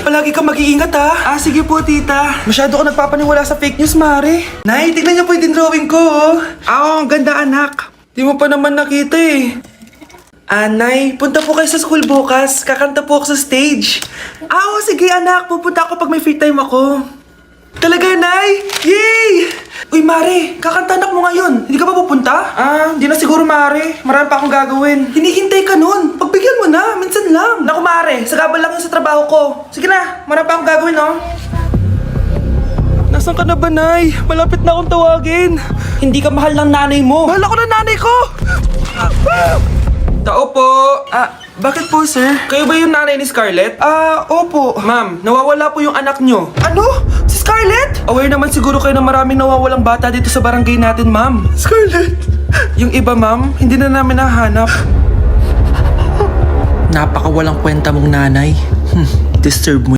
palagi kang mag-iingat ha. Sige po, tita. Masyado ka nagpapaniwala sa fake news, Mare. Nay, tignan niyo po yung drawing ko, oh. Ang ganda, anak. Di mo pa naman nakita eh. Nay, punta po kayo sa school bukas. Kakanta po ako sa stage. Sige anak. Pupunta ako pag may free time ako. Talaga, Nay? Yay! Uy, Mare, kakanta anak mo ngayon. Hindi ka pa pupunta? Hindi na siguro, Mare. Marami pa akong gagawin. Hinihintay ka nun. Pagbigyan mo na, minsan lang. Naku, Mare, sagabal lang yun sa trabaho ko. Sige na, marami pa akong gagawin, no? Nasaan ka na ba, Nay? Malapit na akong tawagin. Hindi ka mahal ng nanay mo. Mahal ako ng nanay ko! Tao po. Bakit po, sir? Kayo ba yung nanay ni Scarlett? Opo. Ma'am, nawawala po yung anak nyo. Ano? Si Scarlett? Aware naman siguro kayo na maraming nawawalang bata dito sa barangay natin, ma'am. Scarlett? Yung iba, ma'am, hindi na namin nahanap. Napakawalang kwenta mong nanay. Disturb mo.